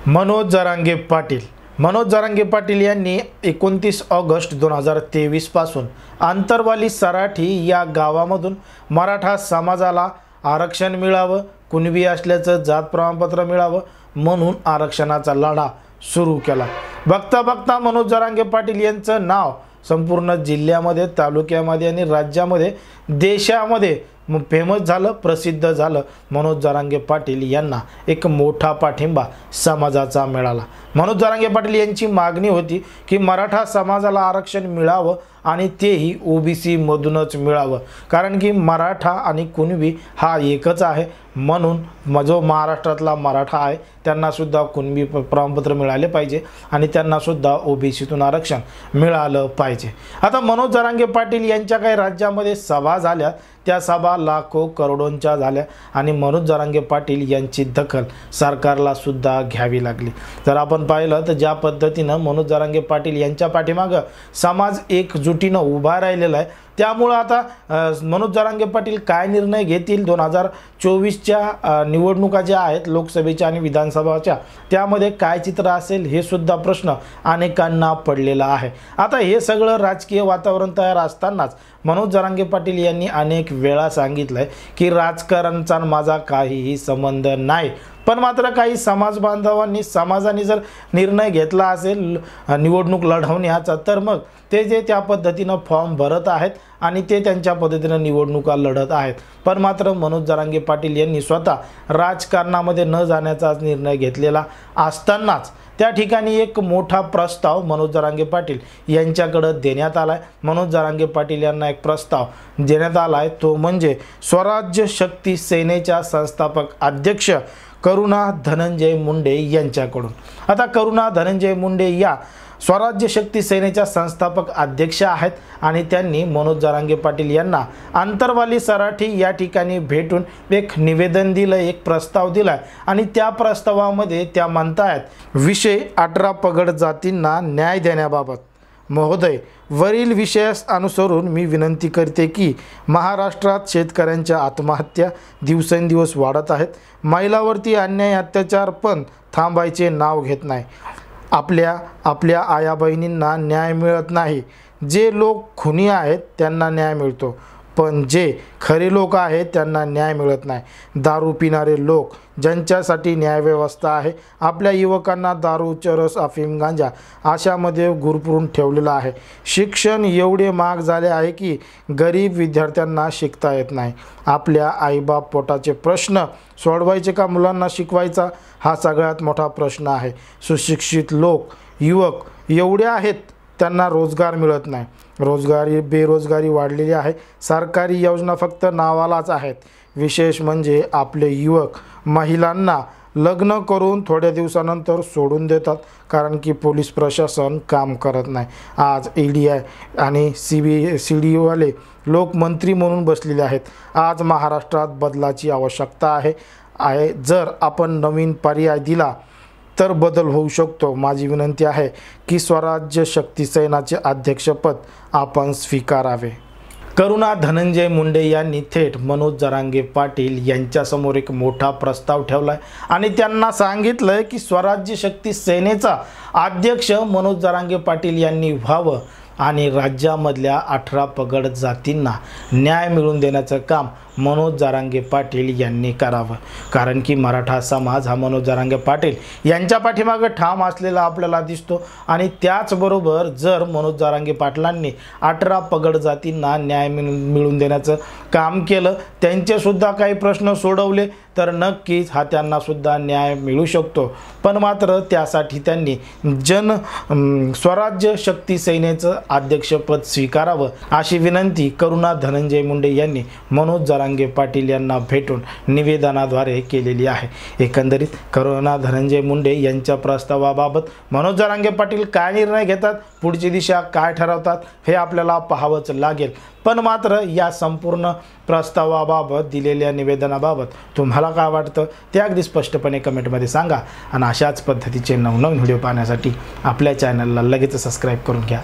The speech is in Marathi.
मनोज जरांगे पाटील यांनी 29 ऑगस्ट 2023 पासून आंतरवाली सराठी या गावामधून मराठा समाजाला आरक्षण मिळावं, कुणबी असल्याचं जात प्रमाणपत्र मिळावं म्हणून आरक्षणाचा लढा सुरू केला। बघता बघता मनोज जरांगे पाटील यांचं नाव संपूर्ण जिल्ह्यामध्ये, तालुक्यामध्ये आणि राज्यामध्ये, देशामध्ये फेमस झालं, प्रसिद्ध झालं। मनोज जरांगे पाटील यांना एक मोठा पाठिंबा समाजाचा मिळाला। मनोज जरांगे पाटील यांची मागणी होती की मराठा समाजाला आरक्षण मिळावं आणि तेही ओबीसी मधूनच मिळावं, कारण की मराठा आणि कुणबी हा एकच आहे। म्हणून जो महाराष्ट्रातला मराठा आहे त्यांना सुद्धा कुणबी प्रमाणपत्र मिळाले पाहिजे आणि त्यांना सुद्धा ओबीसीतून आरक्षण मिळालं पाहिजे। आता मनोज जरांगे पाटील यांच्या काही राज्यामध्ये सभा झाल्या, त्या सभा लाखो करोडोंच्या झाल्या आणि मनोज जरांगे पाटील यांची दखल सरकारला सुद्धा घ्यावी लागली। जर आपण पाहिलं तर ज्या पद्धतीनं मनोज जरांगे पाटील यांच्या पाठीमागं समाज एकजुटीनं उभा राहिलेला आहे, त्यामुळे आता मनोज जरांगे पाटील काय निर्णय घेतील 2024च्या निवडणुका ज्या आहेत लोकसभेच्या आणि विधानसभाच्या, त्यामध्ये काय चित्र असेल हे सुद्धा प्रश्न अनेकांना पडलेला आहे। आता हे सगळं राजकीय वातावरण तयार असतानाच मनोज जरांगे पाटील यांनी अनेक वेळा सांगितलंय की राजकारणाचा माझा काहीही संबंध नाही, पण मात्र काही समाज बांधवांनी समाजाने जर निर्णय घेतला असेल निवडणूक लढवण्याचा तर मग ते जे त्या पद्धतीनं फॉर्म भरत आहेत आणि ते त्यांच्या पद्धतीनं निवडणुका लढत आहेत। पण मात्र मनोज जरांगे पाटील यांनी स्वतः राजकारणामध्ये न जाण्याचा निर्णय घेतलेला असतानाच त्या ठिकाणी एक मोठा प्रस्ताव मनोज जरांगे पाटील यांच्याकडे देण्यात आलाय। मनोज जरांगे पाटील यांना एक प्रस्ताव देण्यात आलाय, तो म्हणजे स्वराज्य शक्ती सेनेच्या संस्थापक अध्यक्ष करुणा धनंजय मुंडे यांच्याकडून। आता करुणा धनंजय मुंडे या स्वराज्य शक्ती सेनेच्या संस्थापक अध्यक्ष आहेत आणि त्यांनी मनोज जरांगे पाटील यांना आंतरवाली सराठी या ठिकाणी भेटून एक निवेदन दिलं, एक प्रस्ताव दिलाय आणि त्या प्रस्तावामध्ये त्या म्हणतायत विषय 18 पगड जातींना न्याय देण्याबाबत। महोदय, वरील विषयास अनुसरून मी विनंती करते की महाराष्ट्रात शेतकऱ्यांच्या आत्महत्या दिवसेंदिवस वाढत आहेत, महिलांवरती अन्याय अत्याचार पण थांबायचे नाव घेत नाही। आपल्या आया बहिणींना न्याय मिळत नाही। जे लोक खुनी आहेत त्यांना न्याय मिळतो, पण जे खरे लोक आहेत त्यांना न्याय मिळत नाही। दारू पिणारे लोक ज्यांच्यासाठी न्यायव्यवस्था आहे, आपल्या युवकांना दारू, चरस, अफीम, गांजा अशामध्ये गुरफटून ठेवलेलं आहे। शिक्षण एवढे महाग झाले आहे की गरीब विद्यार्थ्यांना शिकता येत नाही। आपल्या आईबाप पोटाचे प्रश्न सोडवायचे का मुलांना शिकवायचा, हा सगळ्यात मोठा प्रश्न आहे। सुशिक्षित लोक, युवक एवढे आहेत त्यांना रोजगार मिळत नाही। बेरोजगारी वाढलेली आहे। सरकारी योजना फक्त नावालाच आहेत। विशेष म्हणजे आपले युवक महिलांना लग्न करून थोड्या दिवसानंतर सोडून देतात, कारण की पोलीस प्रशासन काम करत नाही। आज ED आणि CBCD वाले लोक मंत्री म्हणून बसलेले आहेत। आज महाराष्ट्रात बदलाची आवश्यकता आहे। जर आपण नवीन पर्याय दिला तर बदल होऊ शकतो। माझी विनंती आहे की स्वराज्य शक्ती सेनाचे अध्यक्षपद आपण स्वीकारावे। करुणा धनंजय मुंडे यांनी थेट मनोज जरांगे पाटील यांच्यासमोर एक मोठा प्रस्ताव ठेवलाय आणि त्यांना सांगितलंय की स्वराज्य शक्ती सेनेचा अध्यक्ष मनोज जरांगे पाटील यांनी व्हावं आणि राज्यामधल्या 18 पगड जातींना न्याय मिळवून देण्याचं काम मनोज जरांगे पाटील यांनी करावं, कारण की मराठा समाज हा मनोज जरांगे पाटील यांच्या पाठीमागे ठाम असलेला आपल्याला दिसतो। आणि त्याचबरोबर जर मनोज जरांगे पाटलांनी 18 पगड जातींना न्याय मिळवून देण्याचं काम केलं, त्यांचे सुद्धा काही प्रश्न सोडवले तर नक्कीच हा त्यांना सुद्धा न्याय मिळू शकतो। पण मात्र त्यासाठी त्यांनी स्वराज्य शक्ती सेनेचं अध्यक्षपद स्वीकारावं अशी विनंती करुणा धनंजय मुंडे यांनी मनोज जरांगे पाटील यांना भेटून निवेदनाद्वारे केलेली आहे। एकंदरीत करुणा धनंजय मुंडे यांच्या प्रस्तावाबाबत मनोज जरांगे पाटील काय निर्णय घेतात, पुढची दिशा काय ठरवतात हे आपल्याला पाहावंच लागेल। पण मात्र या संपूर्ण प्रस्तावाबाबत, दिलेल्या निवेदनाबाबत तुम्हाला काय वाटतं ते अगदी स्पष्टपणे कमेंटमध्ये सांगा आणि अशाच पद्धतीचे नवनवीन व्हिडिओ पाहण्यासाठी आपल्या चॅनलला लगेच सबस्क्राईब करून घ्या।